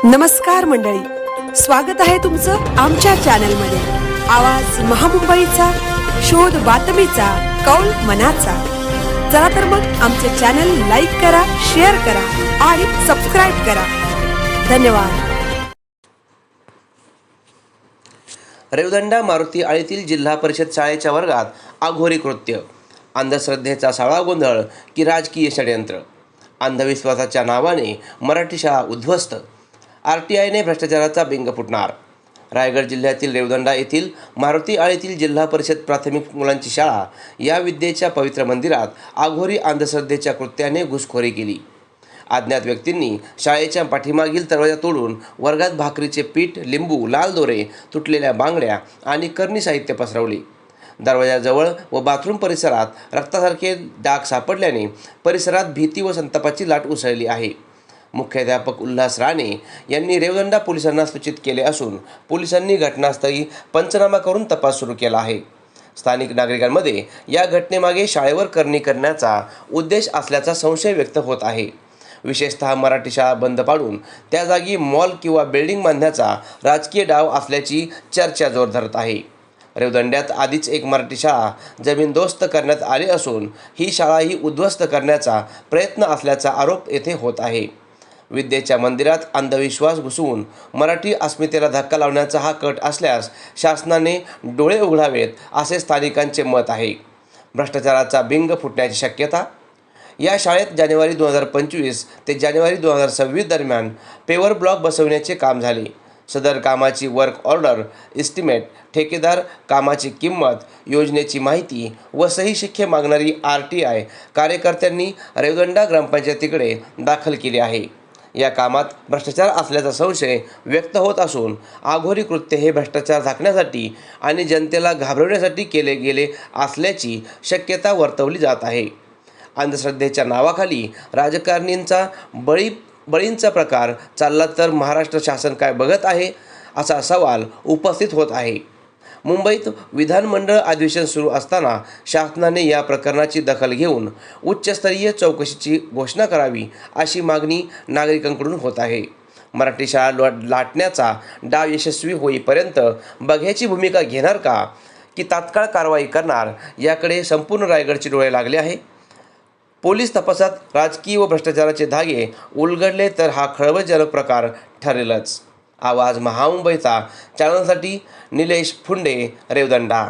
नमस्कार मंडळी, स्वागत आहे तुमचं आमच्या चॅनलमध्ये। आवाज महामुंबईचा, शोध बातमीचा, कौल मनाचा। चला तर मग आमचे चॅनल लाईक करा, शेअर करा आणि सबस्क्राइब करा। धन्यवाद। रेवदंडा मारुती आळीतील जिल्हा परिषद शाळेच्या वर्गात अघोरी कृत्य, अंधश्रद्धेचा साळा गोंधळ की राजकीय षडयंत्र। अंधविश्वासाच्या नावाने मराठी शाळा उद्ध्वस्त, RTIने भ्रष्टाचाराचा बिंग फुटणार। रायगड जिल्ह्यातील रेवदंडा येथील मारुती आळीतील जिल्हा परिषद प्राथमिक मुलांची शाळा या विद्येच्या पवित्र मंदिरात अघोरी अंधश्रद्धेच्या कृत्याने घुसखोरी केली। अज्ञात व्यक्तींनी शाळेच्या पाठीमागील दरवाजा तोडून वर्गात भाकरीचे पीठ, लिंबू, लाल दोरे, तुटलेल्या बांगड्या आणि करणी साहित्य पसरवले। दरवाजाजवळ व बाथरूम परिसरात रक्तासारखे डाग सापडल्याने परिसरात भीती व संतापाची लाट उसळली आहे। मुख्याध्यापक उल्हास राणे यांनी रेवदंडा पोलिसांना सूचित केले असून पोलिसांनी घटनास्थळी पंचनामा करून तपास सुरू केला आहे। स्थानिक नागरिकांमध्ये या घटनेमागे शाळेवर करणी करण्याचा उद्देश असल्याचा संशय व्यक्त होत आहे। विशेषतः मराठी शाळा बंद पाडून त्या जागी मॉल किंवा बिल्डिंग बांधण्याचा राजकीय डाव असल्याची चर्चा जोर धरत आहे। रेवदंड्यात आधीच एक मराठी शाळा जमीनदोस्त करण्यात आली असून ही शाळाही उद्ध्वस्त करण्याचा प्रयत्न असल्याचा आरोप येथे होत आहे। विद्येच्या मंदिरात अंधविश्वास घुसवून मराठी अस्मितेला धक्का लावण्याचा हा कट असल्यास शासनाने डोळे उघडावेत असे स्थानिकांचे मत आहे। भ्रष्टाचाराचा बिंग फुटण्याची शक्यता। या शाळेत जानेवारी 2025 ते जानेवारी 2026 दरम्यान पेवर ब्लॉक बसवण्याचे काम झाले। सदर कामाची वर्क ऑर्डर, एस्टिमेट, ठेकेदार, कामाची किंमत, योजनेची माहिती व सही शिक्के मागणारी RTI कार्यकर्त्यांनी रेवदंडा ग्रामपंचायतीकडे दाखल केली आहे। या कामात भ्रष्टाचार असल्याचा संशय व्यक्त होत असून अघोरी कृत्य हे भ्रष्टाचार झाकण्यासाठी आणि जनतेला घाबरवण्यासाठी केले गेले असल्याची शक्यता वर्तवली जात आहे। अंधश्रद्धेच्या नावाखाली राजकारणींचा बळींचा प्रकार चालला तर महाराष्ट्र शासन काय बघत आहे असा सवाल उपस्थित होत आहे। मुंबईत विधानमंडळ अधिवेशन सुरू असताना शासनाने या प्रकरणाची दखल घेऊन उच्चस्तरीय चौकशीची घोषणा करावी अशी मागणी नागरिकांकडून होत आहे। मराठी शाळा लाटण्याचा डाव यशस्वी होईपर्यंत बघ्याची भूमिका घेणार का की तात्काळ कारवाई करणार याकडे संपूर्ण रायगडचे डोळे लागले आहे। पोलीस तपासात राजकीय व भ्रष्टाचाराचे धागे उलगडले तर हा खळबळजनक प्रकार ठरेलच। आवाज महामुंबईचा चॅनलसाठी निलेश फुंडे, रेवदंडा।